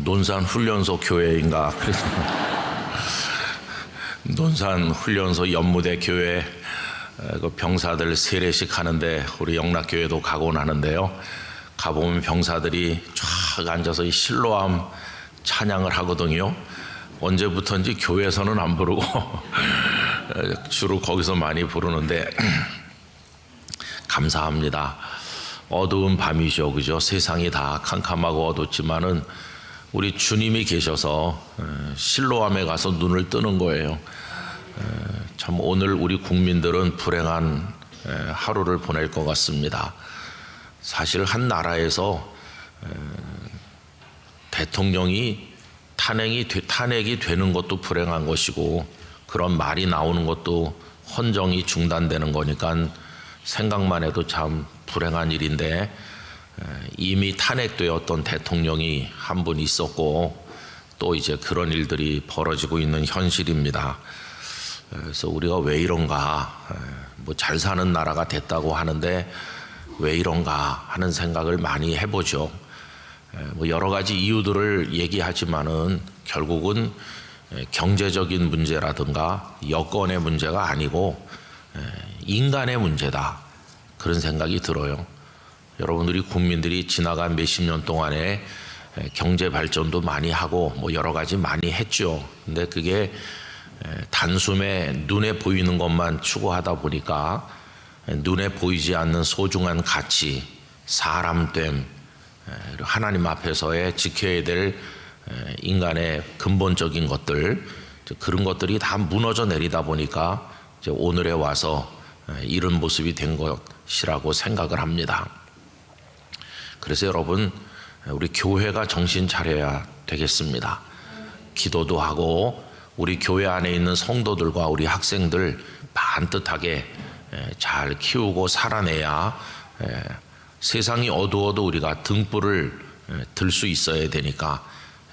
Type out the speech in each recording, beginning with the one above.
논산훈련소 교회인가 그래서 논산훈련소 연무대 교회 그 병사들 세례식 하는데 우리 영락교회도 가곤 하는데요. 가보면 병사들이 쫙 앉아서 이 실로암 찬양을 하거든요. 언제부턴지 교회에서는 안 부르고 주로 거기서 많이 부르는데 감사합니다. 어두운 밤이죠, 그죠? 세상이 다 캄캄하고 어둡지만은 우리 주님이 계셔서 실로암에 가서 눈을 뜨는 거예요. 참 오늘 우리 국민들은 불행한 하루를 보낼 것 같습니다. 사실 한 나라에서 대통령이 탄핵이 되는 것도 불행한 것이고 그런 말이 나오는 것도 헌정이 중단되는 거니까 생각만 해도 참 불행한 일인데 이미 탄핵되었던 대통령이 한 분 있었고 또 이제 그런 일들이 벌어지고 있는 현실입니다. 그래서 우리가 왜 이런가, 뭐 잘 사는 나라가 됐다고 하는데 왜 이런가 하는 생각을 많이 해보죠. 뭐 여러 가지 이유들을 얘기하지만은 결국은 경제적인 문제라든가 여건의 문제가 아니고 인간의 문제다, 그런 생각이 들어요. 여러분, 우리 국민들이 지나간 몇십 년 동안에 경제 발전도 많이 하고 뭐 여러 가지 많이 했죠. 근데 그게 단숨에 눈에 보이는 것만 추구하다 보니까 눈에 보이지 않는 소중한 가치, 사람됨, 하나님 앞에서의 지켜야 될 인간의 근본적인 것들, 그런 것들이 다 무너져 내리다 보니까 이제 오늘에 와서 이런 모습이 된 것이라고 생각을 합니다. 그래서 여러분, 우리 교회가 정신 차려야 되겠습니다. 기도도 하고 우리 교회 안에 있는 성도들과 우리 학생들 반듯하게 잘 키우고 살아내야 세상이 어두워도 우리가 등불을 들 수 있어야 되니까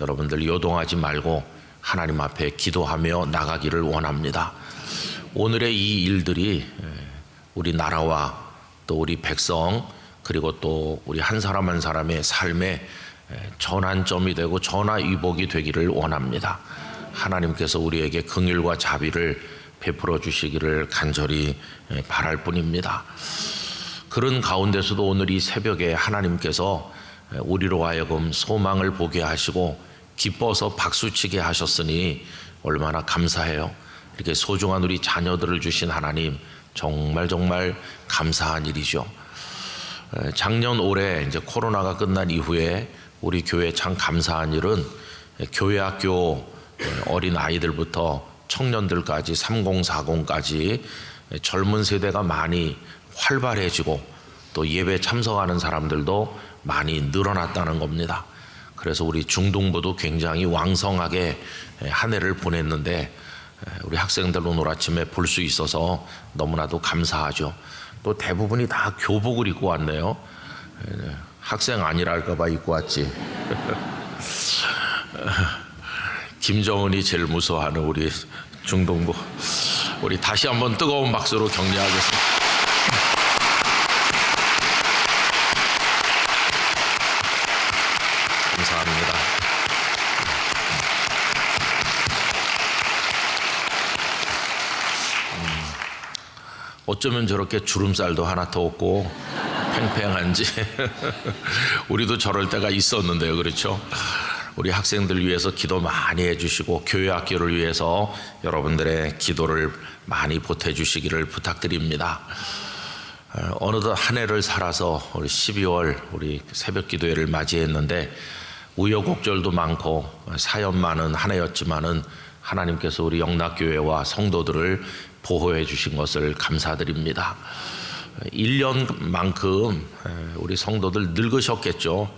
여러분들 요동하지 말고 하나님 앞에 기도하며 나가기를 원합니다. 오늘의 이 일들이 우리 나라와 또 우리 백성 그리고 또 우리 한 사람 한 사람의 삶에 전환점이 되고 전화위복이 되기를 원합니다. 하나님께서 우리에게 긍휼과 자비를 베풀어 주시기를 간절히 바랄 뿐입니다. 그런 가운데서도 오늘 이 새벽에 하나님께서 우리로 하여금 소망을 보게 하시고 기뻐서 박수치게 하셨으니 얼마나 감사해요. 이렇게 소중한 우리 자녀들을 주신 하나님, 정말 감사한 일이죠. 작년 올해 이제 코로나가 끝난 이후에 우리 교회 참 감사한 일은 교회 학교 어린 아이들부터 청년들까지 3040까지 젊은 세대가 많이 활발해지고 또 예배 참석하는 사람들도 많이 늘어났다는 겁니다. 그래서 우리 중등부도 굉장히 왕성하게 한 해를 보냈는데 우리 학생들 오늘 아침에 볼 수 있어서 너무나도 감사하죠. 또 대부분이 다 교복을 입고 왔네요. 학생 아니라 할까봐 입고 왔지. 김정은이 제일 무서워하는 우리 중동부, 우리 다시 한번 뜨거운 박수로 격려하겠습니다. 감사합니다. 어쩌면 저렇게 주름살도 하나 더 없고 팽팽한지 우리도 저럴 때가 있었는데요, 그렇죠? 우리 학생들 위해서 기도 많이 해주시고 교회 학교를 위해서 여러분들의 기도를 많이 보태주시기를 부탁드립니다. 어느덧 한 해를 살아서 우리 12월 우리 새벽 기도회를 맞이했는데 우여곡절도 많고 사연 많은 한 해였지만은 하나님께서 우리 영락교회와 성도들을 보호해 주신 것을 감사드립니다. 1년만큼 우리 성도들 늙으셨겠죠.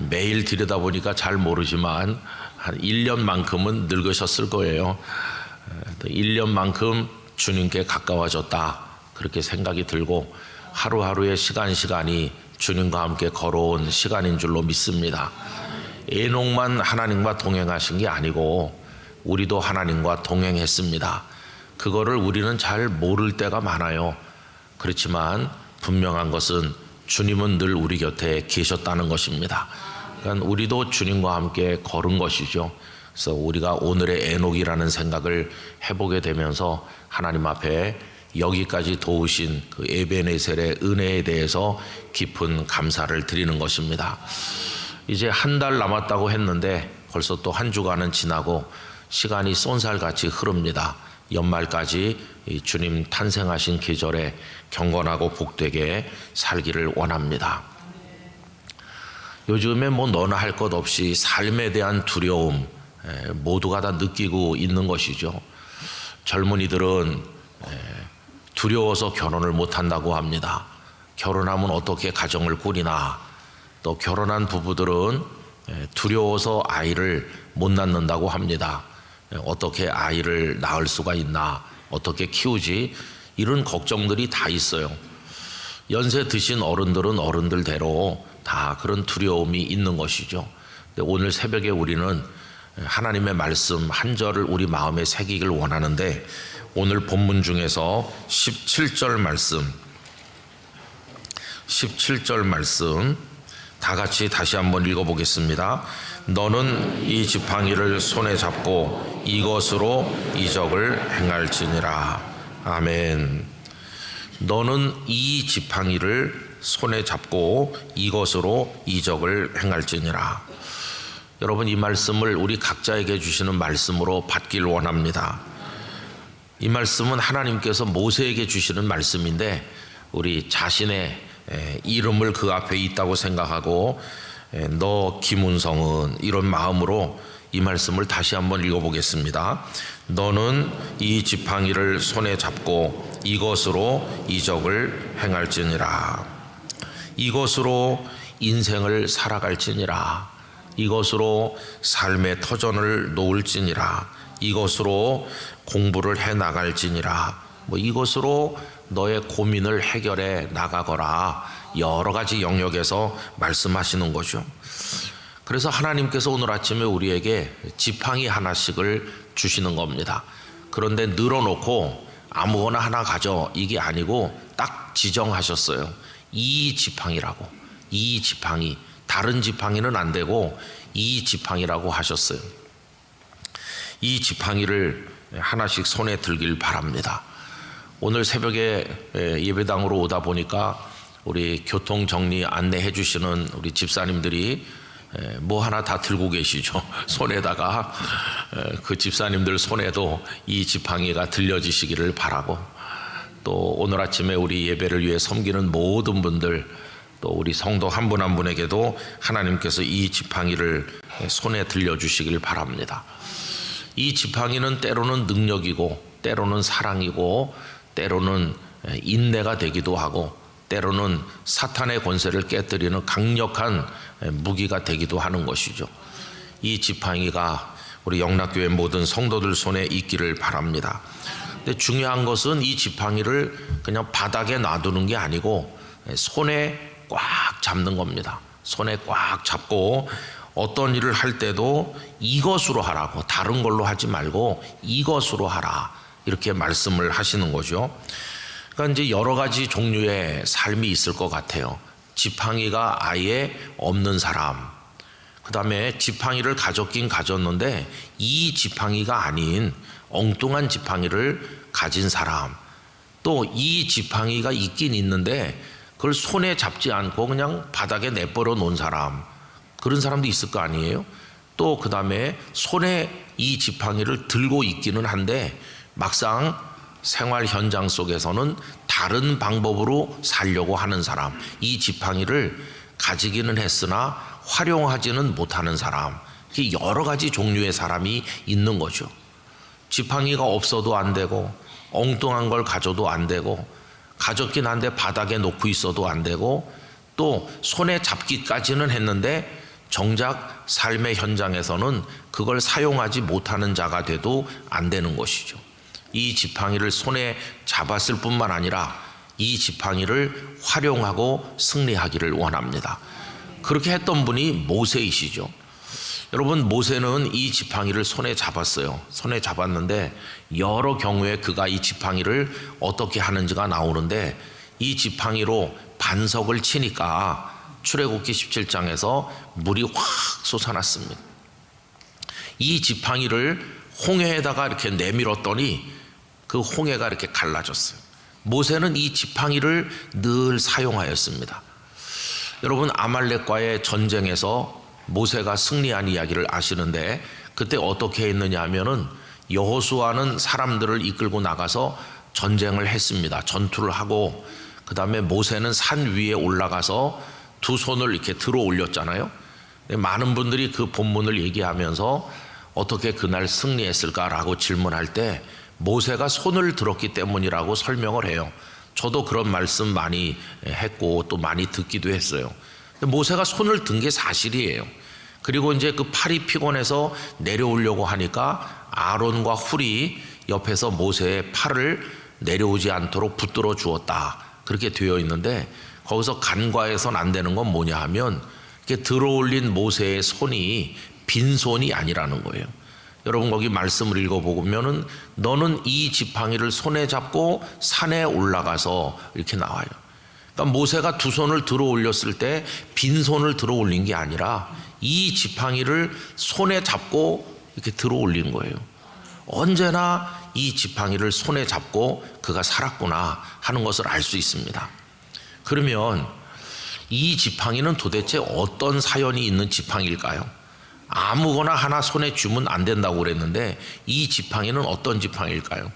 매일 들여다보니까 잘 모르지만 한 1년만큼은 늙으셨을 거예요. 1년만큼 주님께 가까워졌다, 그렇게 생각이 들고 하루하루의 시간이 주님과 함께 걸어온 시간인 줄로 믿습니다. 에녹만 하나님과 동행하신 게 아니고 우리도 하나님과 동행했습니다. 그거를 우리는 잘 모를 때가 많아요. 그렇지만 분명한 것은 주님은 늘 우리 곁에 계셨다는 것입니다. 그러니까 우리도 주님과 함께 걸은 것이죠. 그래서 우리가 오늘의 에녹이라는 생각을 해보게 되면서 하나님 앞에 여기까지 도우신 그 에베네셀의 은혜에 대해서 깊은 감사를 드리는 것입니다. 이제 한 달 남았다고 했는데 벌써 또 한 주간은 지나고 시간이 쏜살같이 흐릅니다. 연말까지 이 주님 탄생하신 계절에 경건하고 복되게 살기를 원합니다. 요즘에 뭐 너나 할 것 없이 삶에 대한 두려움 모두가 다 느끼고 있는 것이죠. 젊은이들은 두려워서 결혼을 못한다고 합니다. 결혼하면 어떻게 가정을 꾸리나, 또 결혼한 부부들은 두려워서 아이를 못 낳는다고 합니다. 어떻게 아이를 낳을 수가 있나, 어떻게 키우지, 이런 걱정들이 다 있어요. 연세 드신 어른들은 어른들대로 다 그런 두려움이 있는 것이죠. 근데 오늘 새벽에 우리는 하나님의 말씀 한 절을 우리 마음에 새기길 원하는데, 오늘 본문 중에서 17절 말씀 다 같이 다시 한번 읽어보겠습니다. 너는 이 지팡이를 손에 잡고 이것으로 이적을 행할지니라. 아멘. 너는 이 지팡이를 손에 잡고 이것으로 이적을 행할지니라. 여러분, 이 말씀을 우리 각자에게 주시는 말씀으로 받길 원합니다. 이 말씀은 하나님께서 모세에게 주시는 말씀인데, 우리 자신의 이름을 그 앞에 있다고 생각하고 너 김은성은 이런 마음으로 이 말씀을 다시 한번 읽어보겠습니다. 너는 이 지팡이를 손에 잡고 이것으로 이적을 행할지니라. 이것으로 인생을 살아갈지니라. 이것으로 삶의 터전을 놓을지니라. 이것으로 공부를 해 나갈지니라. 이것으로 너의 고민을 해결해 나가거라. 여러 가지 영역에서 말씀하시는 거죠. 그래서 하나님께서 오늘 아침에 우리에게 지팡이 하나씩을 주시는 겁니다. 그런데 늘어놓고 아무거나 하나 가져, 이게 아니고 딱 지정하셨어요. 이 지팡이라고. 이 지팡이, 다른 지팡이는 안 되고 이 지팡이라고 하셨어요. 이 지팡이를 하나씩 손에 들길 바랍니다. 오늘 새벽에 예배당으로 오다 보니까 우리 교통 정리 안내해 주시는 우리 집사님들이 뭐 하나 다 들고 계시죠. 손에다가 그 집사님들 손에도 이 지팡이가 들려지시기를 바라고, 또 오늘 아침에 우리 예배를 위해 섬기는 모든 분들, 또 우리 성도 한 분 한 분에게도 하나님께서 이 지팡이를 손에 들려주시길 바랍니다. 이 지팡이는 때로는 능력이고, 때로는 사랑이고, 때로는 인내가 되기도 하고, 때로는 사탄의 권세를 깨뜨리는 강력한 무기가 되기도 하는 것이죠. 이 지팡이가 우리 영락교회 모든 성도들 손에 있기를 바랍니다. 근데 중요한 것은 이 지팡이를 그냥 바닥에 놔두는 게 아니고 손에 꽉 잡는 겁니다. 손에 꽉 잡고 어떤 일을 할 때도 이것으로 하라고, 다른 걸로 하지 말고 이것으로 하라, 이렇게 말씀을 하시는 거죠. 그러니까 이제 여러 가지 종류의 삶이 있을 것 같아요. 지팡이가 아예 없는 사람, 그 다음에 지팡이를 가졌긴 가졌는데 이 지팡이가 아닌 엉뚱한 지팡이를 가진 사람, 또 이 지팡이가 있긴 있는데 그걸 손에 잡지 않고 그냥 바닥에 내버려 놓은 사람, 그런 사람도 있을 거 아니에요. 또 그 다음에 손에 이 지팡이를 들고 있기는 한데 막상 생활 현장 속에서는 다른 방법으로 살려고 하는 사람, 이 지팡이를 가지기는 했으나 활용하지는 못하는 사람, 여러 가지 종류의 사람이 있는 거죠. 지팡이가 없어도 안 되고, 엉뚱한 걸 가져도 안 되고, 가졌긴 한데 바닥에 놓고 있어도 안 되고, 또 손에 잡기까지는 했는데 정작 삶의 현장에서는 그걸 사용하지 못하는 자가 돼도 안 되는 것이죠. 이 지팡이를 손에 잡았을 뿐만 아니라 이 지팡이를 활용하고 승리하기를 원합니다. 그렇게 했던 분이 모세이시죠. 여러분, 모세는 이 지팡이를 손에 잡았어요. 손에 잡았는데 여러 경우에 그가 이 지팡이를 어떻게 하는지가 나오는데, 이 지팡이로 반석을 치니까 출애굽기 17장에서 물이 확 솟아났습니다. 이 지팡이를 홍해에다가 이렇게 내밀었더니 그 홍해가 이렇게 갈라졌어요. 모세는 이 지팡이를 늘 사용하였습니다. 여러분, 아말렉과의 전쟁에서 모세가 승리한 이야기를 아시는데, 그때 어떻게 했느냐 하면은 여호수아는 사람들을 이끌고 나가서 전쟁을 했습니다. 전투를 하고, 그 다음에 모세는 산 위에 올라가서 두 손을 이렇게 들어 올렸잖아요. 많은 분들이 그 본문을 얘기하면서 어떻게 그날 승리했을까라고 질문할 때 모세가 손을 들었기 때문이라고 설명을 해요. 저도 그런 말씀 많이 했고 또 많이 듣기도 했어요. 모세가 손을 든 게 사실이에요. 그리고 이제 그 팔이 피곤해서 내려오려고 하니까 아론과 훌이 옆에서 모세의 팔을 내려오지 않도록 붙들어 주었다, 그렇게 되어 있는데, 거기서 간과해서는 안 되는 건 뭐냐 하면 이렇게 들어올린 모세의 손이 빈손이 아니라는 거예요. 여러분, 거기 말씀을 읽어보면은 너는 이 지팡이를 손에 잡고 산에 올라가서 이렇게 나와요. 그러니까 모세가 두 손을 들어 올렸을 때 빈손을 들어 올린 게 아니라 이 지팡이를 손에 잡고 이렇게 들어 올린 거예요. 언제나 이 지팡이를 손에 잡고 그가 살았구나 하는 것을 알 수 있습니다. 그러면 이 지팡이는 도대체 어떤 사연이 있는 지팡이일까요? 아무거나 하나 손에 쥐면 안 된다고 그랬는데 이 지팡이는 어떤 지팡이일까요?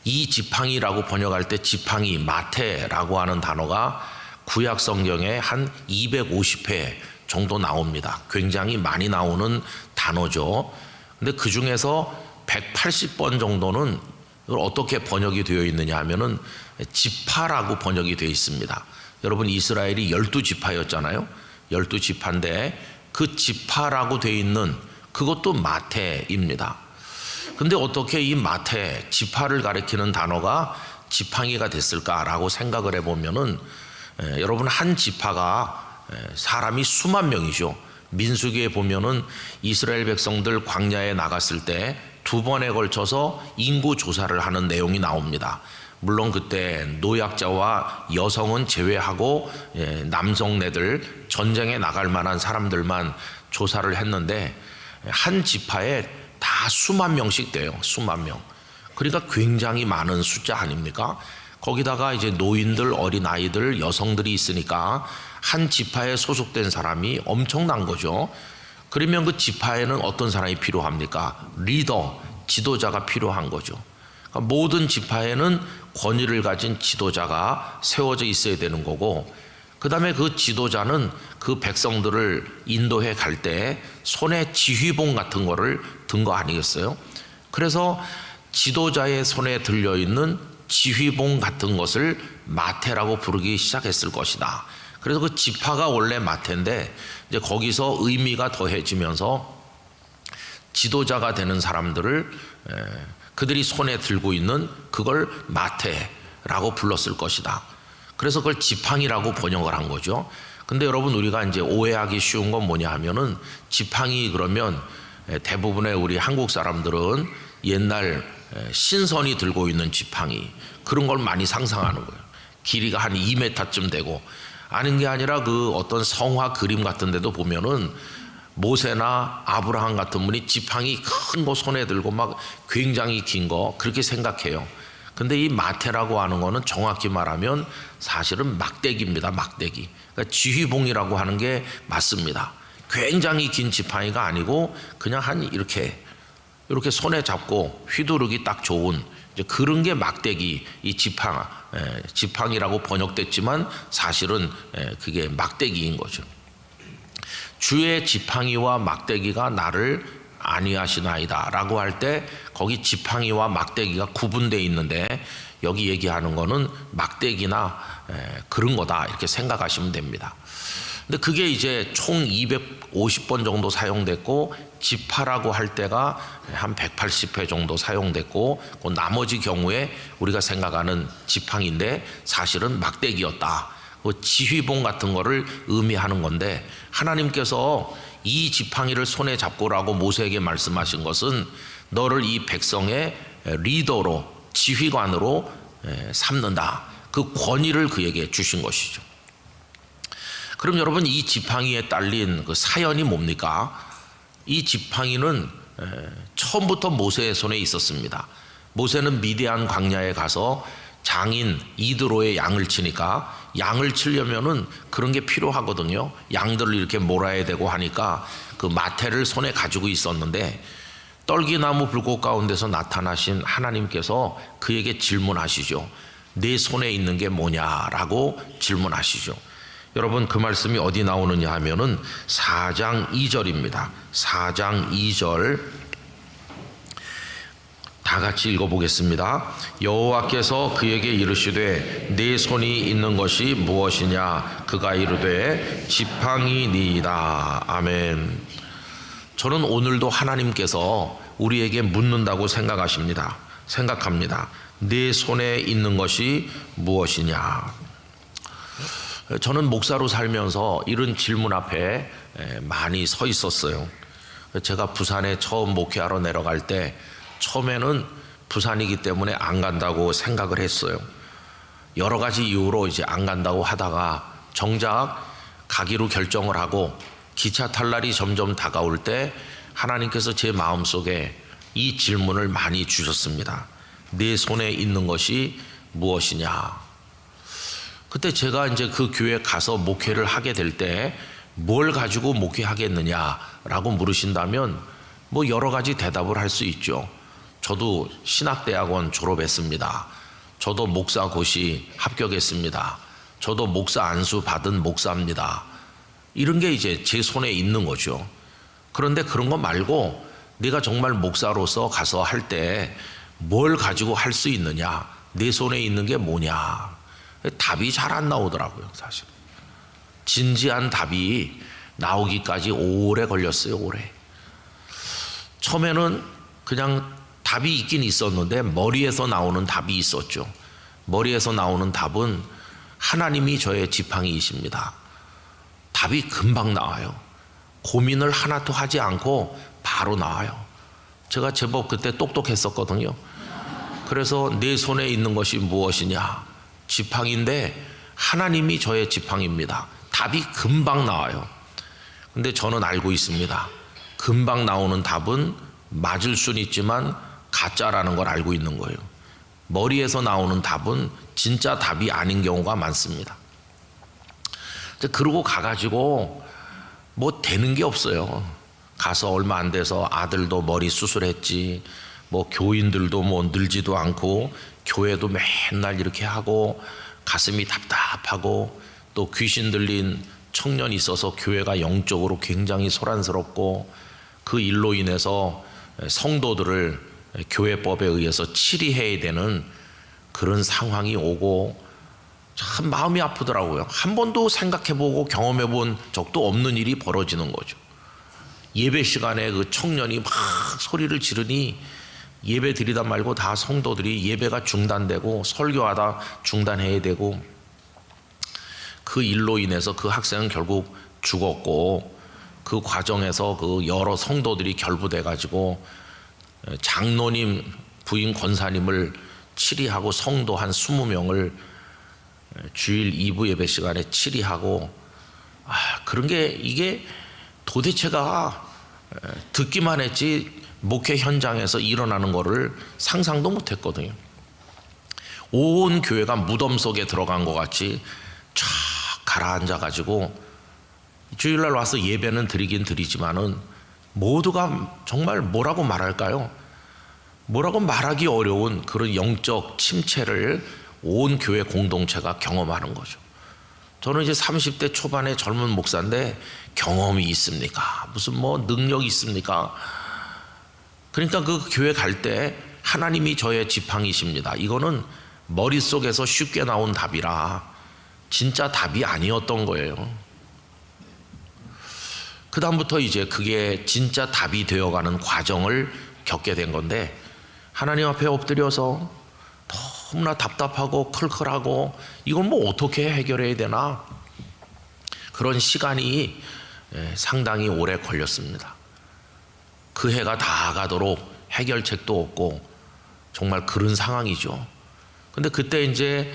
이 지팡이라고 번역할 때 지팡이, 마테라고 하는 단어가 구약 성경에 한 250회 정도 나옵니다. 굉장히 많이 나오는 단어죠. 근데 그 중에서 180번 정도는 이걸 어떻게 번역이 되어 있느냐 하면은 지파라고 번역이 되어 있습니다. 여러분, 이스라엘이 12지파였잖아요. 12지파인데 그 지파라고 되어 있는 그것도 마테입니다. 근데 어떻게 이 마테, 지파를 가리키는 단어가 지팡이가 됐을까라고 생각을 해보면은 여러분, 한 지파가 사람이 수만 명이죠. 민수기에 보면은 이스라엘 백성들 광야에 나갔을 때 2번에 걸쳐서 인구 조사를 하는 내용이 나옵니다. 물론 그때 노약자와 여성은 제외하고 남성네들, 전쟁에 나갈 만한 사람들만 조사를 했는데 한 지파에 다 수만 명씩 돼요. 수만 명. 그러니까 굉장히 많은 숫자 아닙니까? 거기다가 이제 노인들, 어린아이들, 여성들이 있으니까 한 지파에 소속된 사람이 엄청난 거죠. 그러면 그 지파에는 어떤 사람이 필요합니까? 리더, 지도자가 필요한 거죠. 그러니까 모든 지파에는 권위를 가진 지도자가 세워져 있어야 되는 거고, 그 다음에 그 지도자는 그 백성들을 인도해 갈 때 손에 지휘봉 같은 거를 든 거 아니겠어요? 그래서 지도자의 손에 들려있는 지휘봉 같은 것을 마테라고 부르기 시작했을 것이다. 그래서 그 지파가 원래 마테인데 이제 거기서 의미가 더해지면서 지도자가 되는 사람들을 그들이 손에 들고 있는 그걸 마테라고 불렀을 것이다. 그래서 그걸 지팡이라고 번역을 한 거죠. 근데 여러분, 우리가 이제 오해하기 쉬운 건 뭐냐 하면은 지팡이 그러면 대부분의 우리 한국 사람들은 옛날 신선이 들고 있는 지팡이, 그런 걸 많이 상상하는 거예요. 길이가 한 2m쯤 되고, 아닌 게 아니라 그 어떤 성화 그림 같은 데도 보면은 모세나 아브라함 같은 분이 지팡이 큰 거 손에 들고 막 굉장히 긴 거 그렇게 생각해요. 근데 이 마테라고 하는 거는 정확히 말하면 사실은 막대기입니다. 막대기. 그러니까 지휘봉이라고 하는 게 맞습니다. 굉장히 긴 지팡이가 아니고 그냥 한 이렇게 손에 잡고 휘두르기 딱 좋은 이제 그런 게 막대기, 이 지팡이라고 번역됐지만 사실은 그게 막대기인 거죠. 주의 지팡이와 막대기가 나를 안위하시나이다 라고 할 때 거기 지팡이와 막대기가 구분되어 있는데 여기 얘기하는 거는 막대기나 그런 거다 이렇게 생각하시면 됩니다. 근데 그게 이제 총 250번 정도 사용됐고 지파라고 할 때가 한 180회 정도 사용됐고 그 나머지 경우에 우리가 생각하는 지팡이인데 사실은 막대기였다. 그 지휘봉 같은 거를 의미하는 건데, 하나님께서 이 지팡이를 손에 잡고라고 모세에게 말씀하신 것은 너를 이 백성의 리더로, 지휘관으로 삼는다. 그 권위를 그에게 주신 것이죠. 그럼 여러분, 이 지팡이에 딸린 그 사연이 뭡니까? 이 지팡이는 처음부터 모세의 손에 있었습니다. 모세는 미디안 광야에 가서 장인 이드로의 양을 치니까, 양을 치려면은 그런 게 필요하거든요. 양들을 이렇게 몰아야 되고 하니까 그 마테를 손에 가지고 있었는데, 떨기나무 불꽃 가운데서 나타나신 하나님께서 그에게 질문하시죠. 내 손에 있는 게 뭐냐라고 질문하시죠. 여러분, 그 말씀이 어디 나오느냐 하면은 4장 2절입니다. 4장 2절 다 같이 읽어보겠습니다. 여호와께서 그에게 이르시되 네 손이 있는 것이 무엇이냐? 그가 이르되 지팡이니이다. 아멘. 저는 오늘도 하나님께서 우리에게 묻는다고 생각합니다. 네 손에 있는 것이 무엇이냐? 저는 목사로 살면서 이런 질문 앞에 많이 서 있었어요. 제가 부산에 처음 목회하러 내려갈 때 처음에는 부산이기 때문에 안 간다고 생각을 했어요. 여러 가지 이유로 이제 안 간다고 하다가 정작 가기로 결정을 하고 기차 탈 날이 점점 다가올 때 하나님께서 제 마음속에 이 질문을 많이 주셨습니다. 내 손에 있는 것이 무엇이냐? 그때 제가 이제 그 교회에 가서 목회를 하게 될 때 뭘 가지고 목회하겠느냐라고 물으신다면 뭐 여러 가지 대답을 할 수 있죠. 저도 신학대학원 졸업했습니다. 저도 목사고시 합격했습니다. 저도 목사 안수 받은 목사입니다. 이런 게 이제 제 손에 있는 거죠. 그런데 그런 거 말고 내가 정말 목사로서 가서 할 때 뭘 가지고 할 수 있느냐? 내 손에 있는 게 뭐냐? 답이 잘 안 나오더라고요, 사실. 진지한 답이 나오기까지 오래 걸렸어요, 오래. 처음에는 그냥 답이 있긴 있었는데 머리에서 나오는 답이 있었죠. 머리에서 나오는 답은 하나님이 저의 지팡이이십니다. 답이 금방 나와요. 고민을 하나도 하지 않고 바로 나와요. 제가 제법 그때 똑똑했었거든요. 그래서 내 손에 있는 것이 무엇이냐? 지팡이인데 하나님이 저의 지팡이입니다. 답이 금방 나와요. 근데 저는 알고 있습니다. 금방 나오는 답은 맞을 수는 있지만 가짜라는 걸 알고 있는 거예요. 머리에서 나오는 답은 진짜 답이 아닌 경우가 많습니다. 그러고 가가지고 뭐 되는 게 없어요. 가서 얼마 안 돼서 아들도 머리 수술했지, 뭐 교인들도 뭐 늘지도 않고 교회도 맨날 이렇게 하고 가슴이 답답하고 또 귀신 들린 청년이 있어서 교회가 영적으로 굉장히 소란스럽고 그 일로 인해서 성도들을 교회법에 의해서 치리해야 되는 그런 상황이 오고 참 마음이 아프더라고요. 한 번도 생각해보고 경험해본 적도 없는 일이 벌어지는 거죠. 예배 시간에 그 청년이 막 소리를 지르니 예배 드리다 말고 다 성도들이 예배가 중단되고 설교하다 중단해야 되고 그 일로 인해서 그 학생은 결국 죽었고 그 과정에서 그 여러 성도들이 결부돼 가지고 장로님 부인 권사님을 치리하고 성도 한 20명을 주일 2부 예배 시간에 치리하고 그런 게 이게 도대체가 듣기만 했지 목회 현장에서 일어나는 거를 상상도 못 했거든요. 온 교회가 무덤 속에 들어간 것 같이 쫙 가라앉아 가지고 주일날 와서 예배는 드리긴 드리지만은 모두가 정말 뭐라고 말할까요? 뭐라고 말하기 어려운 그런 영적 침체를 온 교회 공동체가 경험하는 거죠. 저는 이제 30대 초반의 젊은 목사인데 경험이 있습니까? 무슨 뭐 능력이 있습니까? 그러니까 그 교회 갈 때 하나님이 저의 지팡이십니다. 이거는 머릿속에서 쉽게 나온 답이라 진짜 답이 아니었던 거예요. 그 다음부터 이제 그게 진짜 답이 되어가는 과정을 겪게 된 건데 하나님 앞에 엎드려서 너무나 답답하고 클클하고 이걸 뭐 어떻게 해결해야 되나 그런 시간이 상당히 오래 걸렸습니다. 그 해가 다 가도록 해결책도 없고 정말 그런 상황이죠. 근데 그때 이제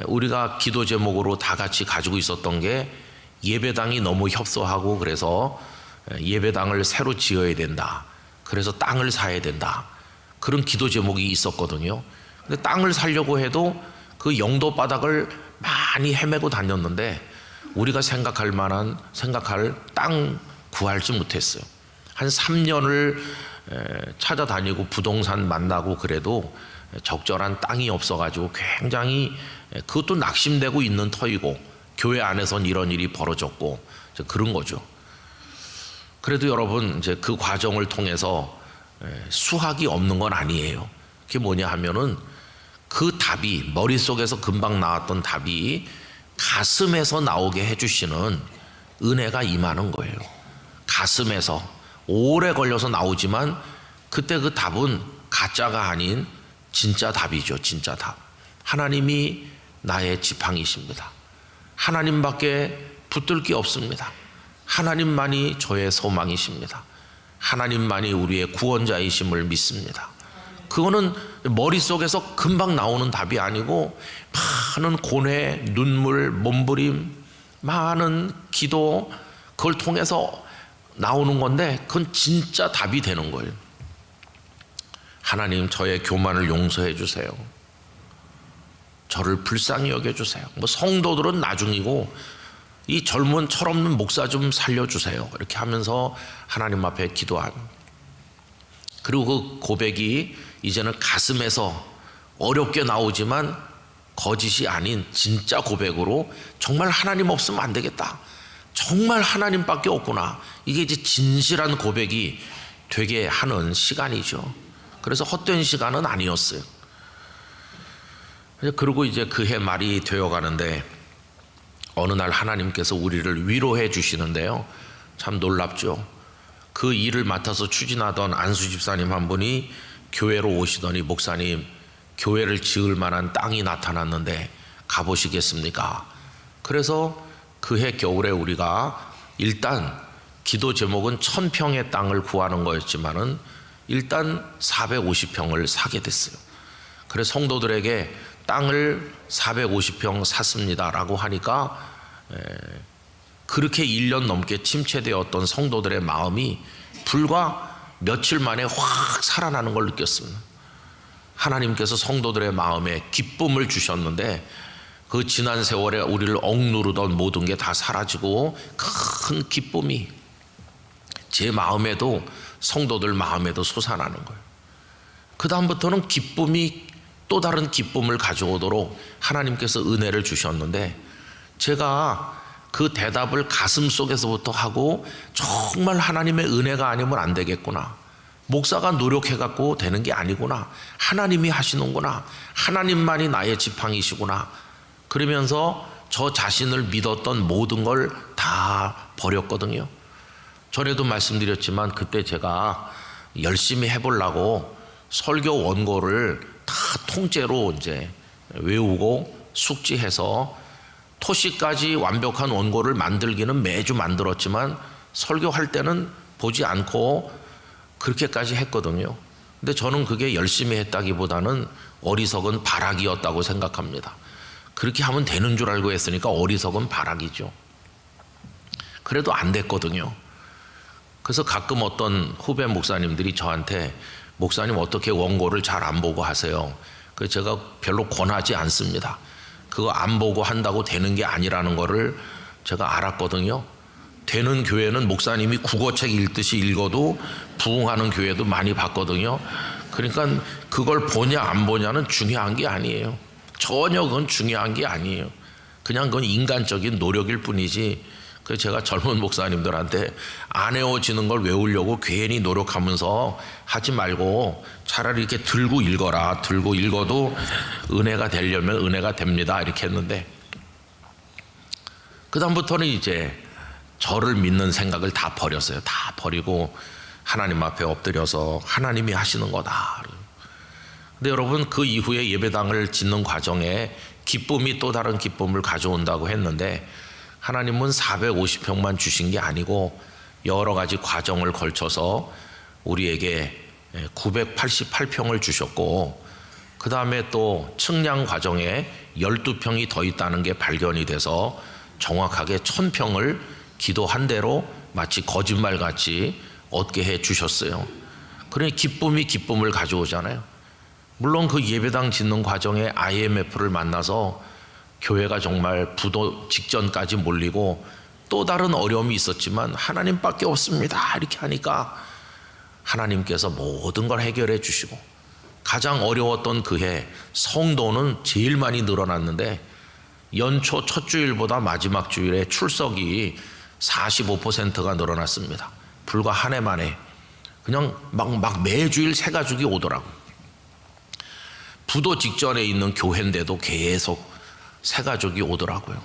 우리가 기도 제목으로 다 같이 가지고 있었던 게 예배당이 너무 협소하고 그래서 예배당을 새로 지어야 된다. 그래서 땅을 사야 된다. 그런 기도 제목이 있었거든요. 근데 땅을 사려고 해도 그 영도 바닥을 많이 헤매고 다녔는데 우리가 생각할 땅 구할지 못했어요. 한 3년을 찾아다니고 부동산 만나고 그래도 적절한 땅이 없어가지고 굉장히 그것도 낙심되고 있는 터이고 교회 안에선 이런 일이 벌어졌고 그런 거죠. 그래도 여러분 이제 그 과정을 통해서 수학이 없는 건 아니에요. 그게 뭐냐 하면은 그 답이 머릿속에서 금방 나왔던 답이 가슴에서 나오게 해주시는 은혜가 임하는 거예요. 가슴에서 오래 걸려서 나오지만 그때 그 답은 가짜가 아닌 진짜 답이죠. 진짜 답. 하나님이 나의 지팡이십니다. 하나님밖에 붙들 게 없습니다. 하나님만이 저의 소망이십니다. 하나님만이 우리의 구원자이심을 믿습니다. 그거는 머릿속에서 금방 나오는 답이 아니고 많은 고뇌, 눈물, 몸부림, 많은 기도 그걸 통해서 나오는 건데 그건 진짜 답이 되는 거예요. 하나님 저의 교만을 용서해 주세요. 저를 불쌍히 여겨주세요. 뭐 성도들은 나중이고 이 젊은 철없는 목사 좀 살려주세요. 이렇게 하면서 하나님 앞에 기도한. 그리고 그 고백이 이제는 가슴에서 어렵게 나오지만 거짓이 아닌 진짜 고백으로 정말 하나님 없으면 안 되겠다. 정말 하나님밖에 없구나. 이게 이제 진실한 고백이 되게 하는 시간이죠. 그래서 헛된 시간은 아니었어요. 그리고 이제 그해 말이 되어 가는데 어느 날 하나님께서 우리를 위로해 주시는데요. 참 놀랍죠. 그 일을 맡아서 추진하던 안수 집사님 한 분이 교회로 오시더니 목사님 교회를 지을 만한 땅이 나타났는데 가보시겠습니까? 그래서 그해 겨울에 우리가 일단 기도 제목은 1000평의 땅을 구하는 거였지만은 일단 450평을 사게 됐어요. 그래서 성도들에게 땅을 450평 샀습니다라고 하니까 그렇게 1년 넘게 침체되었던 성도들의 마음이 불과 며칠 만에 확 살아나는 걸 느꼈습니다. 하나님께서 성도들의 마음에 기쁨을 주셨는데 그 지난 세월에 우리를 억누르던 모든 게 다 사라지고 큰 기쁨이 제 마음에도 성도들 마음에도 솟아나는 거예요. 그 다음부터는 기쁨이 또 다른 기쁨을 가져오도록 하나님께서 은혜를 주셨는데 제가 그 대답을 가슴 속에서부터 하고 정말 하나님의 은혜가 아니면 안 되겠구나. 목사가 노력해갖고 되는 게 아니구나. 하나님이 하시는구나. 하나님만이 나의 지팡이시구나. 그러면서 저 자신을 믿었던 모든 걸 다 버렸거든요. 전에도 말씀드렸지만 그때 제가 열심히 해보려고 설교 원고를 다 통째로 이제 외우고 숙지해서 토시까지 완벽한 원고를 만들기는 매주 만들었지만 설교할 때는 보지 않고 그렇게까지 했거든요. 근데 저는 그게 열심히 했다기보다는 어리석은 발악이었다고 생각합니다. 그렇게 하면 되는 줄 알고 했으니까 어리석은 발악이죠. 그래도 안 됐거든요. 그래서 가끔 어떤 후배 목사님들이 저한테 목사님 어떻게 원고를 잘 안 보고 하세요? 그래서 제가 별로 권하지 않습니다. 그거 안 보고 한다고 되는 게 아니라는 거를 제가 알았거든요. 되는 교회는 목사님이 국어책 읽듯이 읽어도 부흥하는 교회도 많이 봤거든요. 그러니까 그걸 보냐 안 보냐는 중요한 게 아니에요. 전혀 그건 중요한 게 아니에요. 그냥 그건 인간적인 노력일 뿐이지. 그래서 제가 젊은 목사님들한테 안 외워지는 걸 외우려고 괜히 노력하면서 하지 말고 차라리 이렇게 들고 읽어라. 들고 읽어도 은혜가 되려면 은혜가 됩니다. 이렇게 했는데 그 다음부터는 이제 저를 믿는 생각을 다 버렸어요. 다 버리고 하나님 앞에 엎드려서 하나님이 하시는 거다. 근데 여러분 그 이후에 예배당을 짓는 과정에 기쁨이 또 다른 기쁨을 가져온다고 했는데 하나님은 450평만 주신 게 아니고 여러 가지 과정을 걸쳐서 우리에게 988평을 주셨고 그 다음에 또 측량 과정에 12평이 더 있다는 게 발견이 돼서 정확하게 1000평을 기도한 대로 마치 거짓말같이 얻게 해 주셨어요. 그러니 기쁨이 기쁨을 가져오잖아요. 물론 그 예배당 짓는 과정에 IMF를 만나서 교회가 정말 부도 직전까지 몰리고 또 다른 어려움이 있었지만 하나님밖에 없습니다 이렇게 하니까 하나님께서 모든 걸 해결해 주시고, 가장 어려웠던 그해 성도는 제일 많이 늘어났는데 연초 첫 주일보다 마지막 주일에 출석이 45%가 늘어났습니다. 불과 한 해 만에. 그냥 막 매주일 새 가족이 오더라고. 부도 직전에 있는 교회인데도 계속 새 가족이 오더라고요.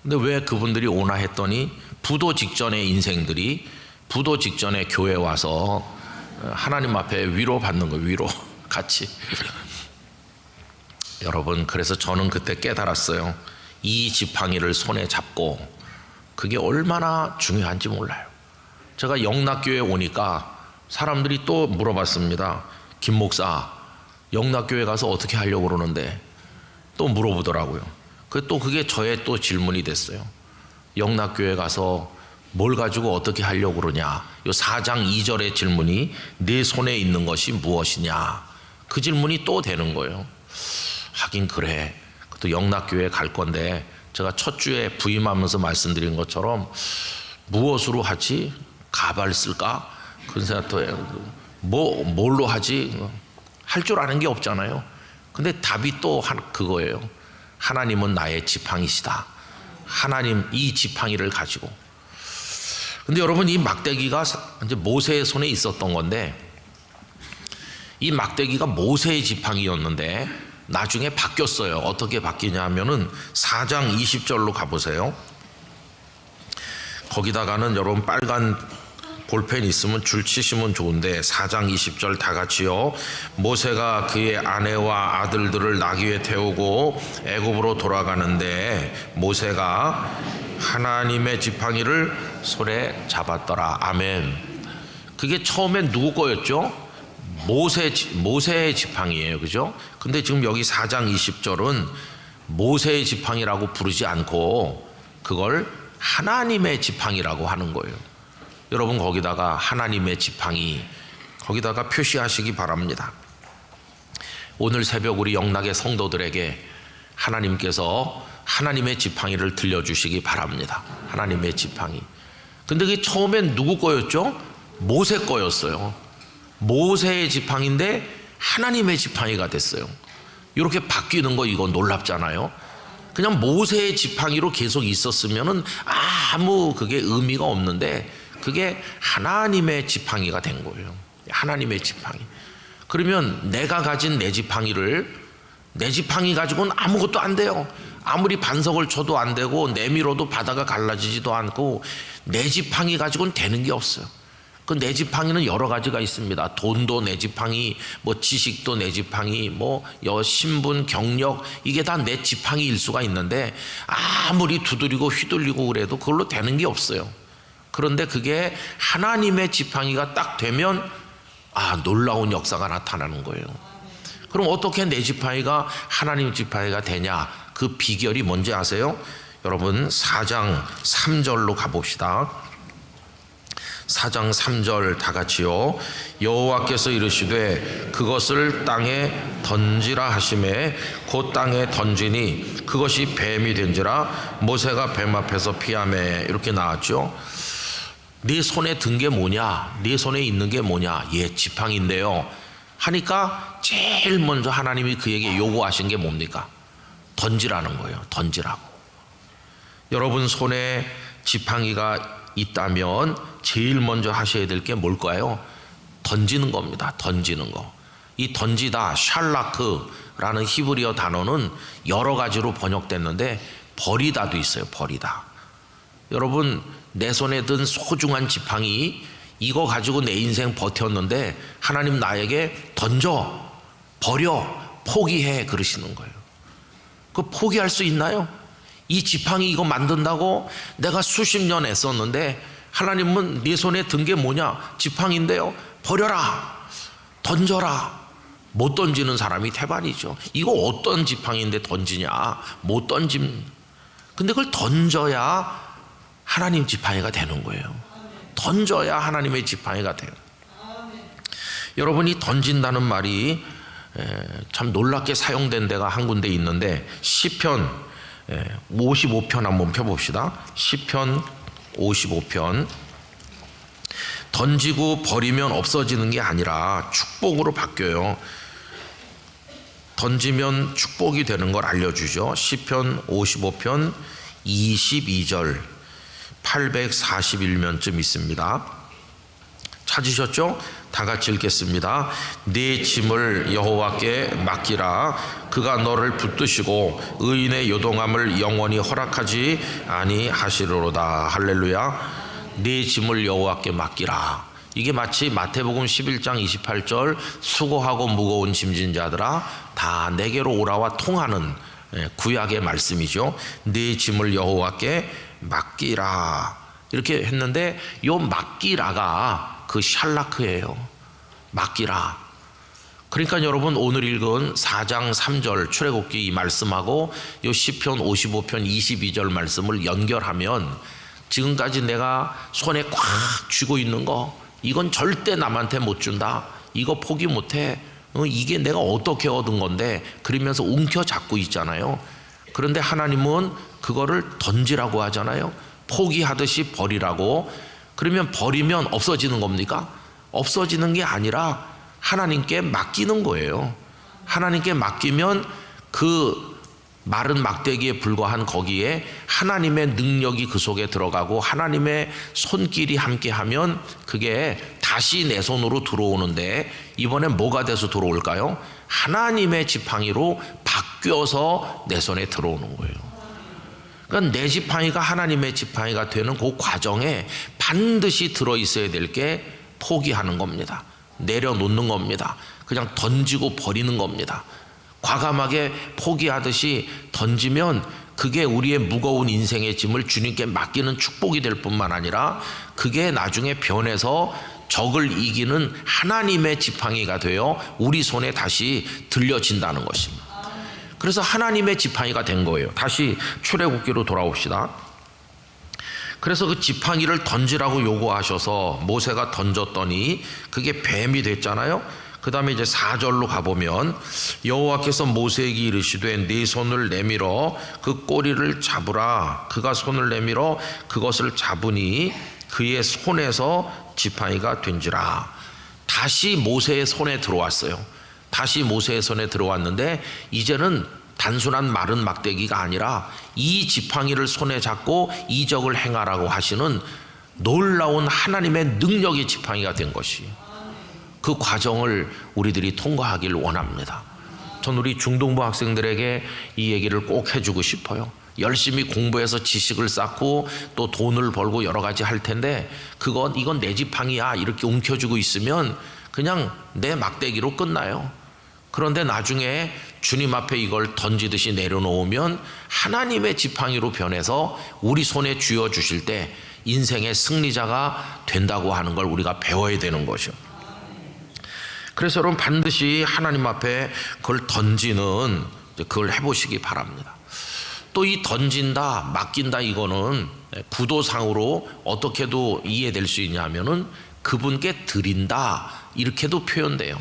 근데 왜 그분들이 오나 했더니 부도 직전의 인생들이 부도 직전에 교회 와서 하나님 앞에 위로받는 거예요. 위로 같이. 여러분, 그래서 저는 그때 깨달았어요. 이 지팡이를 손에 잡고, 그게 얼마나 중요한지 몰라요. 제가 영락교회 오니까 사람들이 또 물어봤습니다. 김 목사, 영락교회 가서 어떻게 하려고 그러는데, 또 물어보더라고요. 그게 저의 또 질문이 됐어요. 영락교회 가서 뭘 가지고 어떻게 하려고 그러냐. 요 4장 2절의 질문이 내 손에 있는 것이 무엇이냐. 그 질문이 또 되는 거예요. 하긴 그래. 또 영락교회 갈 건데 제가 첫 주에 부임하면서 말씀드린 것처럼 무엇으로 하지? 가발 쓸까? 그런 생각도 해요. 뭘로 하지? 할 줄 아는 게 없잖아요. 근데 답이 또 그거예요. 하나님은 나의 지팡이시다. 하나님 이 지팡이를 가지고. 근데 여러분, 이 막대기가 이제 모세의 손에 있었던 건데, 이 막대기가 모세의 지팡이였는데 나중에 바뀌었어요. 어떻게 바뀌냐 하면은 4장 20절로 가보세요. 거기다가는 여러분 빨간 볼펜 있으면 줄 치시면 좋은데 4장 20절 다 같이요. 모세가 그의 아내와 아들들을 나귀에 태우고 애굽으로 돌아가는데 모세가 하나님의 지팡이를 손에 잡았더라. 아멘. 그게 처음엔 누구 거였죠? 모세의 지팡이에요. 그죠? 근데 지금 여기 4장 20절은 모세의 지팡이라고 부르지 않고 그걸 하나님의 지팡이라고 하는 거예요. 여러분, 거기다가 하나님의 지팡이 거기다가 표시하시기 바랍니다. 오늘 새벽 우리 영락의 성도들에게 하나님께서 하나님의 지팡이를 들려주시기 바랍니다. 하나님의 지팡이. 근데 그게 처음엔 누구 거였죠? 모세 거였어요. 모세의 지팡이인데 하나님의 지팡이가 됐어요. 이렇게 바뀌는 거 이거 놀랍잖아요. 그냥 모세의 지팡이로 계속 있었으면은 아무 그게 의미가 없는데 그게 하나님의 지팡이가 된 거예요. 하나님의 지팡이. 그러면 내가 가진 내 지팡이 가지고는 아무것도 안 돼요. 아무리 반석을 쳐도 안 되고 내밀어도 바다가 갈라지지도 않고 내 지팡이 가지고는 되는 게 없어요. 그 내 지팡이는 여러 가지가 있습니다. 돈도 내 지팡이, 뭐 지식도 내 지팡이, 뭐 신분, 경력, 이게 다 내 지팡이일 수가 있는데 아무리 두드리고 휘둘리고 그래도 그걸로 되는 게 없어요. 그런데 그게 하나님의 지팡이가 딱 되면 놀라운 역사가 나타나는 거예요. 그럼 어떻게 내 지팡이가 하나님 지팡이가 되냐? 그 비결이 뭔지 아세요? 여러분 4장 3절로 가봅시다. 4장 3절 다 같이요. 여호와께서 이르시되 그것을 땅에 던지라 하시매 곧 땅에 던지니 그것이 뱀이 된지라 모세가 뱀 앞에서 피하매. 이렇게 나왔죠. 네 손에 든 게 뭐냐? 네 손에 있는 게 뭐냐? 지팡이인데요 하니까 제일 먼저 하나님이 그에게 요구하신 게 뭡니까? 던지라는 거예요. 던지라고. 여러분 손에 지팡이가 있다면 제일 먼저 하셔야 될 게 뭘까요? 던지는 겁니다. 던지는 거. 이 던지다, 샬라크라는 히브리어 단어는 여러 가지로 번역됐는데 버리다도 있어요. 버리다. 여러분 내 손에 든 소중한 지팡이 이거 가지고 내 인생 버텼는데 하나님 나에게 던져, 버려, 포기해 그러시는 거예요. 그 포기할 수 있나요? 이 지팡이 이거 만든다고 내가 수십 년 애썼는데 하나님은 네 손에 든 게 뭐냐? 지팡이인데요. 버려라, 던져라. 못 던지는 사람이 태반이죠. 이거 어떤 지팡이인데 던지냐? 못 던짐. 근데 그걸 던져야 하나님 지팡이가 되는 거예요. 던져야 하나님의 지팡이가 돼요. 여러분이 던진다는 말이 참 놀랍게 사용된 데가 한 군데 있는데 시편 55편 한번 펴봅시다. 시편 55편. 던지고 버리면 없어지는 게 아니라 축복으로 바뀌어요. 던지면 축복이 되는 걸 알려주죠. 시편 55편 22절 841면쯤 있습니다. 찾으셨죠? 다 같이 읽겠습니다. 네 짐을 여호와께 맡기라. 그가 너를 붙드시고 의인의 요동함을 영원히 허락하지 아니하시리로다. 할렐루야. 네 짐을 여호와께 맡기라. 이게 마치 마태복음 11장 28절 수고하고 무거운 짐진 자들아 다 내게로 오라와 통하는 구약의 말씀이죠. 네 짐을 여호와께 맡기라. 이렇게 했는데 요 맡기라가 그 샬라크예요. 맡기라. 그러니까 여러분 오늘 읽은 4장 3절 출애굽기 이 말씀하고 요 시편 55편 22절 말씀을 연결하면 지금까지 내가 손에 꽉 쥐고 있는 거 이건 절대 남한테 못 준다. 이거 포기 못해. 이게 내가 어떻게 얻은 건데 그러면서 움켜잡고 있잖아요. 그런데 하나님은 그거를 던지라고 하잖아요. 포기하듯이 버리라고. 그러면 버리면 없어지는 겁니까? 없어지는 게 아니라 하나님께 맡기는 거예요. 하나님께 맡기면 그 마른 막대기에 불과한 거기에 하나님의 능력이 그 속에 들어가고 하나님의 손길이 함께하면 그게 다시 내 손으로 들어오는데 이번엔 뭐가 돼서 들어올까요? 하나님의 지팡이로 바뀌어서 내 손에 들어오는 거예요. 그러니까 내 지팡이가 하나님의 지팡이가 되는 그 과정에 반드시 들어있어야 될 게 포기하는 겁니다. 내려놓는 겁니다. 그냥 던지고 버리는 겁니다. 과감하게 포기하듯이 던지면 그게 우리의 무거운 인생의 짐을 주님께 맡기는 축복이 될 뿐만 아니라 그게 나중에 변해서 적을 이기는 하나님의 지팡이가 되어 우리 손에 다시 들려진다는 것입니다. 그래서 하나님의 지팡이가 된 거예요. 다시 출애굽기로 돌아옵시다. 그래서 그 지팡이를 던지라고 요구하셔서 모세가 던졌더니 그게 뱀이 됐잖아요. 그 다음에 이제 4절로 가보면 여호와께서 모세에게 이르시되 네 손을 내밀어 그 꼬리를 잡으라. 그가 손을 내밀어 그것을 잡으니 그의 손에서 지팡이가 된지라. 다시 모세의 손에 들어왔어요. 다시 모세의 손에 들어왔는데 이제는 단순한 마른 막대기가 아니라 이 지팡이를 손에 잡고 이적을 행하라고 하시는 놀라운 하나님의 능력의 지팡이가 된 것이 그 과정을 우리들이 통과하길 원합니다. 전 우리 중동부 학생들에게 이 얘기를 꼭 해주고 싶어요. 열심히 공부해서 지식을 쌓고 또 돈을 벌고 여러 가지 할 텐데 이건 내 지팡이야 이렇게 움켜쥐고 있으면 그냥 내 막대기로 끝나요. 그런데 나중에 주님 앞에 이걸 던지듯이 내려놓으면 하나님의 지팡이로 변해서 우리 손에 쥐어 주실 때 인생의 승리자가 된다고 하는 걸 우리가 배워야 되는 것이죠. 그래서 여러분 반드시 하나님 앞에 그걸 던지는 그걸 해보시기 바랍니다. 또 이 던진다, 맡긴다 이거는 구도상으로 어떻게도 이해될 수 있냐면은 그분께 드린다 이렇게도 표현돼요.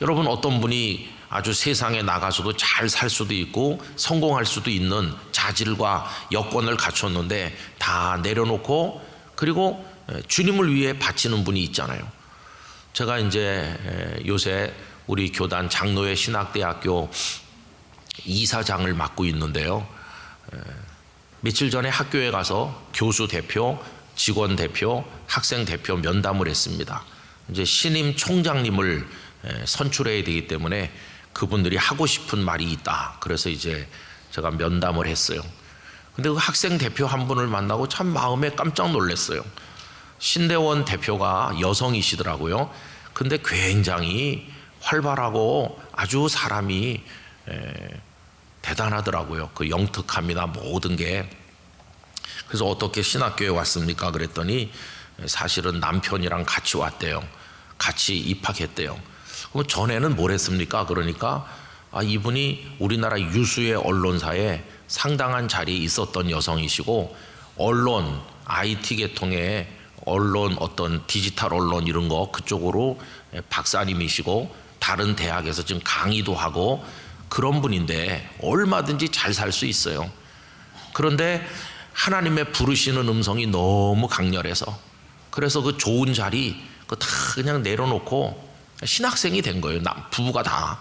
여러분 어떤 분이 아주 세상에 나가서도 잘 살 수도 있고 성공할 수도 있는 자질과 여건을 갖췄는데 다 내려놓고 그리고 주님을 위해 바치는 분이 있잖아요. 제가 이제 요새 우리 교단 장로회 신학대학교 이사장을 맡고 있는데요. 며칠 전에 학교에 가서 교수 대표, 직원 대표, 학생 대표 면담을 했습니다. 이제 신임 총장님을 선출해야 되기 때문에 그분들이 하고 싶은 말이 있다. 그래서 이제 제가 면담을 했어요. 근데 그 학생 대표 한 분을 만나고 참 마음에 깜짝 놀랐어요. 신대원 대표가 여성이시더라고요. 근데 굉장히 활발하고 아주 사람이 대단하더라고요. 그 영특함이나 모든 게. 그래서 어떻게 신학교에 왔습니까? 그랬더니 사실은 남편이랑 같이 왔대요. 같이 입학했대요. 그럼 전에는 뭘 했습니까? 그러니까 이분이 우리나라 유수의 언론사에 상당한 자리에 있었던 여성이시고 언론, IT 계통의 언론, 어떤 디지털 언론 이런 거 그쪽으로 박사님이시고 다른 대학에서 지금 강의도 하고 그런 분인데 얼마든지 잘 살 수 있어요. 그런데 하나님의 부르시는 음성이 너무 강렬해서 그래서 그 좋은 자리 그거 다 그냥 내려놓고 신학생이 된 거예요. 부부가 다.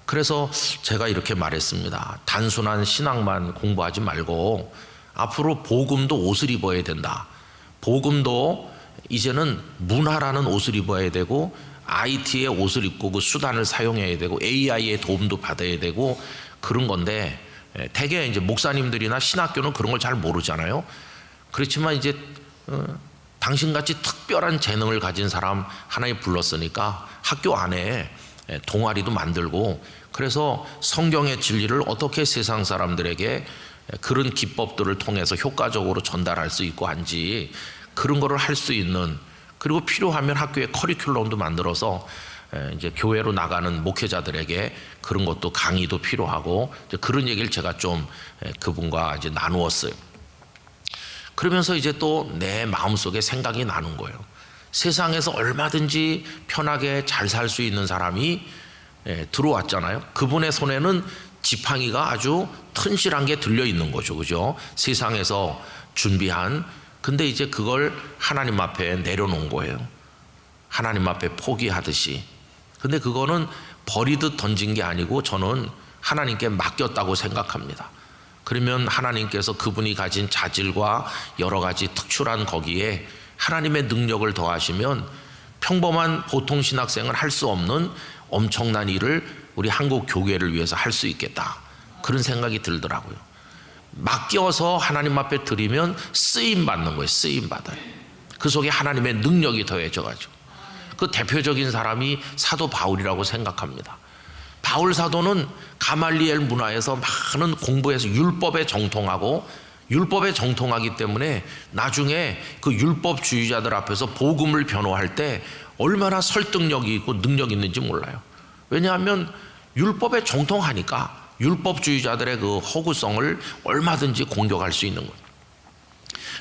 그래서 제가 이렇게 말했습니다. 단순한 신학만 공부하지 말고 앞으로 복음도 옷을 입어야 된다. 복음도 이제는 문화라는 옷을 입어야 되고 IT의 옷을 입고 그 수단을 사용해야 되고 AI의 도움도 받아야 되고 그런 건데 대개 이제 목사님들이나 신학교는 그런 걸 잘 모르잖아요. 그렇지만 이제 당신같이 특별한 재능을 가진 사람 하나님 불렀으니까 학교 안에 동아리도 만들고 그래서 성경의 진리를 어떻게 세상 사람들에게 그런 기법들을 통해서 효과적으로 전달할 수 있고 한지 그런 거를 할 수 있는 그리고 필요하면 학교에 커리큘럼도 만들어서 이제 교회로 나가는 목회자들에게 그런 것도 강의도 필요하고 이제 그런 얘기를 제가 좀 그분과 이제 나누었어요. 그러면서 이제 또 내 마음속에 생각이 나는 거예요. 세상에서 얼마든지 편하게 잘 살 수 있는 사람이 들어왔잖아요. 그분의 손에는 지팡이가 아주 튼실한 게 들려 있는 거죠. 그죠? 세상에서 준비한 근데 이제 그걸 하나님 앞에 내려놓은 거예요. 하나님 앞에 포기하듯이. 근데 그거는 버리듯 던진 게 아니고 저는 하나님께 맡겼다고 생각합니다. 그러면 하나님께서 그분이 가진 자질과 여러 가지 특출한 거기에 하나님의 능력을 더하시면 평범한 보통 신학생은 할 수 없는 엄청난 일을 우리 한국 교회를 위해서 할 수 있겠다. 그런 생각이 들더라고요. 맡겨서 하나님 앞에 드리면 쓰임 받는 거예요. 쓰임 받아요. 그 속에 하나님의 능력이 더해져 가지고 그 대표적인 사람이 사도 바울이라고 생각합니다. 바울 사도는 가말리엘 문화에서 많은 공부해서 율법에 정통하고 율법에 정통하기 때문에 나중에 그 율법주의자들 앞에서 복음을 변호할 때 얼마나 설득력이 있고 능력이 있는지 몰라요. 왜냐하면 율법에 정통하니까 율법주의자들의 그 허구성을 얼마든지 공격할 수 있는 거예요.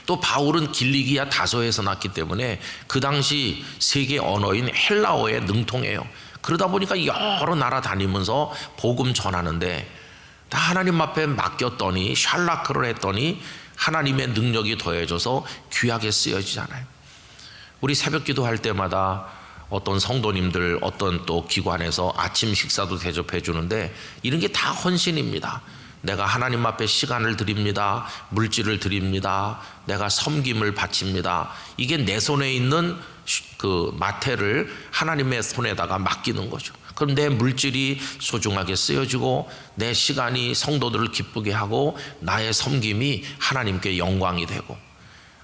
또 바울은 길리기아 다소에서 났기 때문에 그 당시 세계 언어인 헬라어에 능통해요. 그러다 보니까 여러 나라 다니면서 복음 전하는데 다 하나님 앞에 맡겼더니 샬라크를 했더니 하나님의 능력이 더해져서 귀하게 쓰여지잖아요. 우리 새벽 기도할 때마다 어떤 성도님들 어떤 또 기관에서 아침 식사도 대접해 주는데 이런 게 다 헌신입니다. 내가 하나님 앞에 시간을 드립니다. 물질을 드립니다. 내가 섬김을 바칩니다. 이게 내 손에 있는 그 마태를 하나님의 손에다가 맡기는 거죠. 그럼 내 물질이 소중하게 쓰여지고 내 시간이 성도들을 기쁘게 하고 나의 섬김이 하나님께 영광이 되고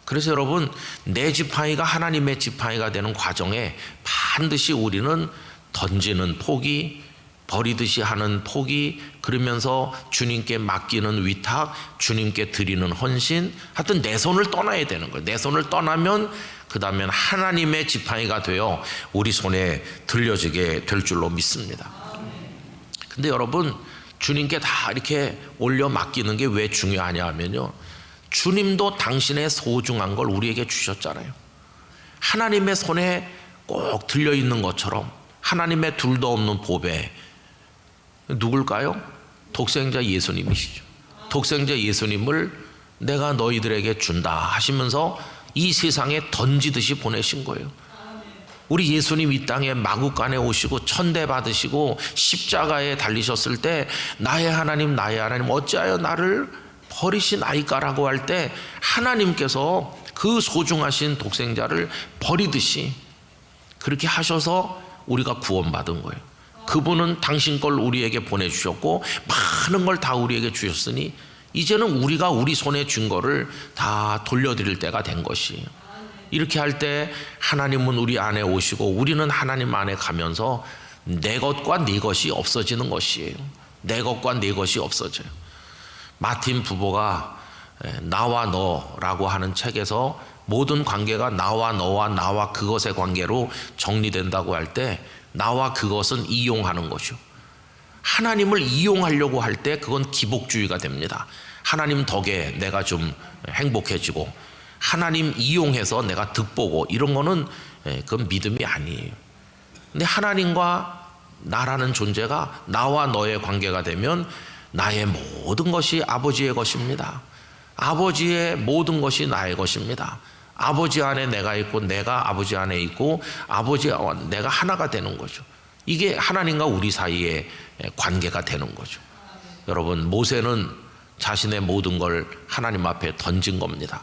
그래서 여러분 내 지팡이가 하나님의 지팡이가 되는 과정에 반드시 우리는 던지는 포기 버리듯이 하는 포기 그러면서 주님께 맡기는 위탁 주님께 드리는 헌신 하여튼 내 손을 떠나야 되는 거예요. 내 손을 떠나면 그 다음엔 하나님의 지팡이가 되어 우리 손에 들려지게 될 줄로 믿습니다. 근데 여러분 주님께 다 이렇게 올려 맡기는 게 왜 중요하냐 하면요 주님도 당신의 소중한 걸 우리에게 주셨잖아요. 하나님의 손에 꼭 들려있는 것처럼 하나님의 둘도 없는 보배 누굴까요? 독생자 예수님이시죠. 독생자 예수님을 내가 너희들에게 준다 하시면서 이 세상에 던지듯이 보내신 거예요. 우리 예수님 이 땅에 마구간에 오시고 천대 받으시고 십자가에 달리셨을 때 나의 하나님 어찌하여 나를 버리시나이까라고 할 때 하나님께서 그 소중하신 독생자를 버리듯이 그렇게 하셔서 우리가 구원받은 거예요. 그분은 당신 걸 우리에게 보내주셨고 많은 걸 다 우리에게 주셨으니 이제는 우리가 우리 손에 쥔 거를 다 돌려드릴 때가 된 것이에요. 이렇게 할 때 하나님은 우리 안에 오시고 우리는 하나님 안에 가면서 내 것과 네 것이 없어지는 것이에요. 내 것과 네 것이 없어져요. 마틴 부보가 나와 너라고 하는 책에서 모든 관계가 나와 너와 나와 그것의 관계로 정리된다고 할 때 나와 그것은 이용하는 것이요. 하나님을 이용하려고 할 때 그건 기복주의가 됩니다. 하나님 덕에 내가 좀 행복해지고 하나님 이용해서 내가 득보고 이런 거는 그건 믿음이 아니에요. 근데 하나님과 나라는 존재가 나와 너의 관계가 되면 나의 모든 것이 아버지의 것입니다. 아버지의 모든 것이 나의 것입니다. 아버지 안에 내가 있고 내가 아버지 안에 있고 아버지와 내가 하나가 되는 거죠. 이게 하나님과 우리 사이의 관계가 되는 거죠. 여러분, 모세는 자신의 모든 걸 하나님 앞에 던진 겁니다.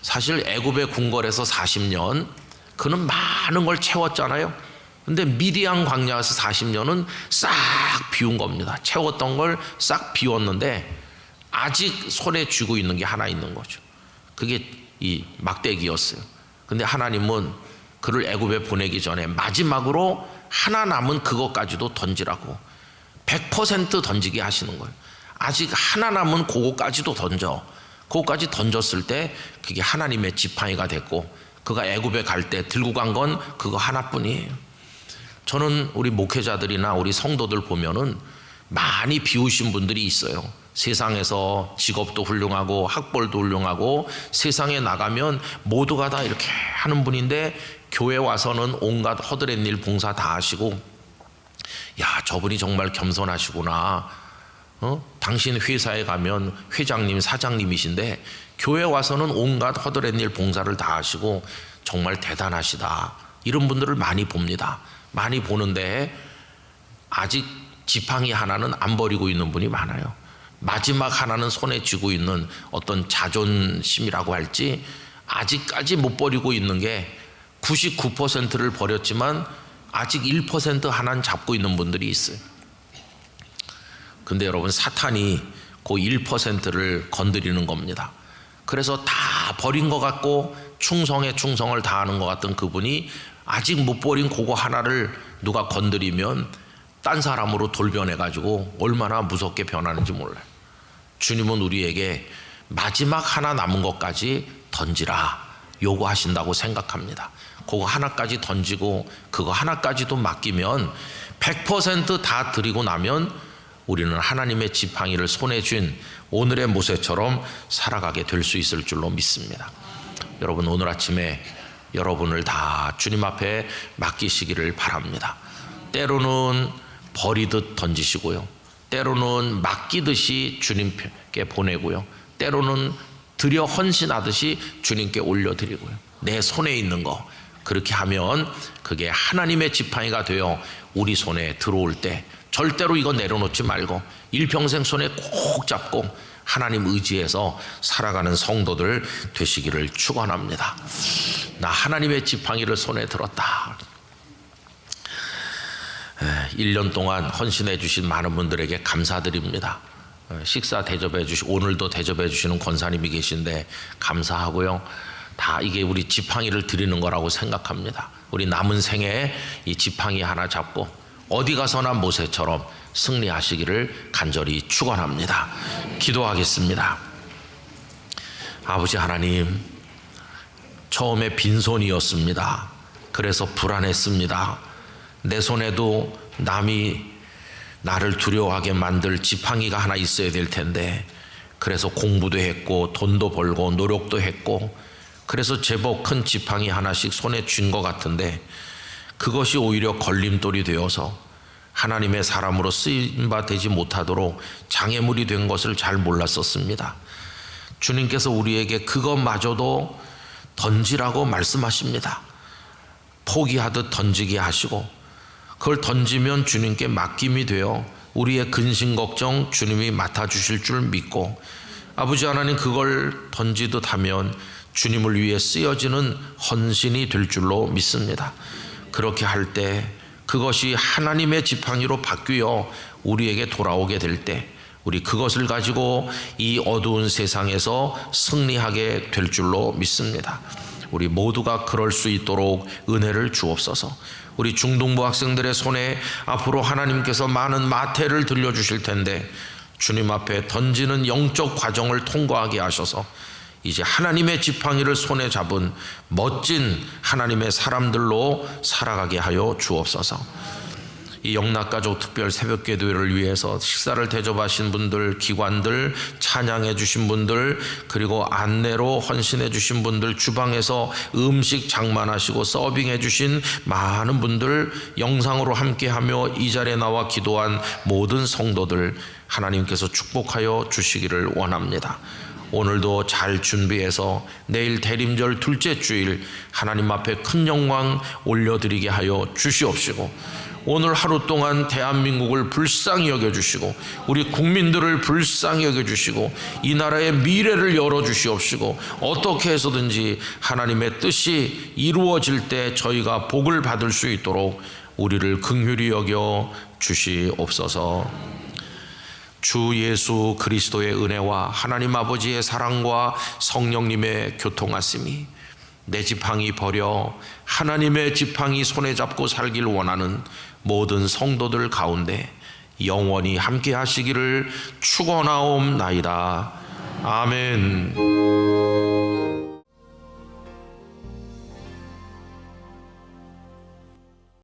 사실 애굽의 궁궐에서 40년 그는 많은 걸 채웠잖아요. 근데 미디안 광야에서 40년은 싹 비운 겁니다. 채웠던 걸 싹 비웠는데 아직 손에 쥐고 있는 게 하나 있는 거죠. 그게 이 막대기였어요. 근데 하나님은 그를 애굽에 보내기 전에 마지막으로 하나 남은 그것까지도 던지라고 100% 던지게 하시는 거예요. 아직 하나 남은 그것까지도 던져. 그것까지 던졌을 때 그게 하나님의 지팡이가 됐고 그가 애굽에 갈 때 들고 간 건 그거 하나뿐이에요. 저는 우리 목회자들이나 우리 성도들 보면은 많이 비우신 분들이 있어요. 세상에서 직업도 훌륭하고 학벌도 훌륭하고 세상에 나가면 모두가 다 이렇게 하는 분인데 교회 와서는 온갖 허드렛 일 봉사 다 하시고, 야, 저분이 정말 겸손하시구나. 당신 회사에 가면 회장님, 사장님이신데 교회 와서는 온갖 허드렛 일 봉사를 다 하시고 정말 대단하시다. 이런 분들을 많이 봅니다. 많이 보는데 아직 지팡이 하나는 안 버리고 있는 분이 많아요. 마지막 하나는 손에 쥐고 있는 어떤 자존심이라고 할지 아직까지 못 버리고 있는 게 99%를 버렸지만 아직 1% 하나는 잡고 있는 분들이 있어요. 근데 여러분, 사탄이 그 1%를 건드리는 겁니다. 그래서 다 버린 것 같고 충성에 충성을 다하는 것 같던 그분이 아직 못 버린 그거 하나를 누가 건드리면 딴 사람으로 돌변해가지고 얼마나 무섭게 변하는지 몰라요. 주님은 우리에게 마지막 하나 남은 것까지 던지라 요구하신다고 생각합니다. 그거 하나까지 던지고 그거 하나까지도 맡기면 100% 드리고 나면 우리는 하나님의 지팡이를 손에 쥔 오늘의 모세처럼 살아가게 될 수 있을 줄로 믿습니다. 여러분, 오늘 아침에 여러분을 다 주님 앞에 맡기시기를 바랍니다. 때로는 버리듯 던지시고요, 때로는 맡기듯이 주님께 보내고요, 때로는 드려 헌신하듯이 주님께 올려드리고요. 내 손에 있는 거 그렇게 하면 그게 하나님의 지팡이가 되어 우리 손에 들어올 때 절대로 이거 내려놓지 말고 일평생 손에 꼭 잡고 하나님 의지해서 살아가는 성도들 되시기를 축원합니다. 나 하나님의 지팡이를 손에 들었다. 1년 동안 헌신해 주신 많은 분들에게 감사드립니다. 식사 대접해 주시고 오늘도 대접해 주시는 권사님이 계신데 감사하고요. 다 이게 우리 지팡이를 드리는 거라고 생각합니다. 우리 남은 생에 이 지팡이 하나 잡고 어디 가서나 모세처럼 승리하시기를 간절히 축원합니다. 기도하겠습니다. 아버지 하나님, 처음에 빈손이었습니다. 그래서 불안했습니다. 내 손에도 남이 나를 두려워하게 만들 지팡이가 하나 있어야 될 텐데, 그래서 공부도 했고 돈도 벌고 노력도 했고 그래서 제법 큰 지팡이 하나씩 손에 쥔 것 같은데 그것이 오히려 걸림돌이 되어서 하나님의 사람으로 쓰임바 되지 못하도록 장애물이 된 것을 잘 몰랐었습니다. 주님께서 우리에게 그것마저도 던지라고 말씀하십니다. 포기하듯 던지게 하시고 그걸 던지면 주님께 맡김이 되어 우리의 근심 걱정 주님이 맡아주실 줄 믿고, 아버지 하나님, 그걸 던지듯 하면 주님을 위해 쓰여지는 헌신이 될 줄로 믿습니다. 그렇게 할 때 그것이 하나님의 지팡이로 바뀌어 우리에게 돌아오게 될 때 우리 그것을 가지고 이 어두운 세상에서 승리하게 될 줄로 믿습니다. 우리 모두가 그럴 수 있도록 은혜를 주옵소서. 우리 중등부 학생들의 손에 앞으로 하나님께서 많은 마태를 들려주실 텐데 주님 앞에 던지는 영적 과정을 통과하게 하셔서 이제 하나님의 지팡이를 손에 잡은 멋진 하나님의 사람들로 살아가게 하여 주옵소서. 이 영락가족 특별 새벽기도회를 위해서 식사를 대접하신 분들, 기관들, 찬양해 주신 분들, 그리고 안내로 헌신해 주신 분들, 주방에서 음식 장만하시고 서빙해 주신 많은 분들, 영상으로 함께하며 이 자리에 나와 기도한 모든 성도들 하나님께서 축복하여 주시기를 원합니다. 오늘도 잘 준비해서 내일 대림절 둘째 주일 하나님 앞에 큰 영광 올려드리게 하여 주시옵시고, 오늘 하루 동안 대한민국을 불쌍히 여겨주시고 우리 국민들을 불쌍히 여겨주시고 이 나라의 미래를 열어주시옵시고, 어떻게 해서든지 하나님의 뜻이 이루어질 때 저희가 복을 받을 수 있도록 우리를 긍휼히 여겨 주시옵소서. 주 예수 그리스도의 은혜와 하나님 아버지의 사랑과 성령님의 교통하심이 내 지팡이 버려 하나님의 지팡이 손에 잡고 살길 원하는 모든 성도들 가운데 영원히 함께 하시기를 축원하옵나이다. 아멘.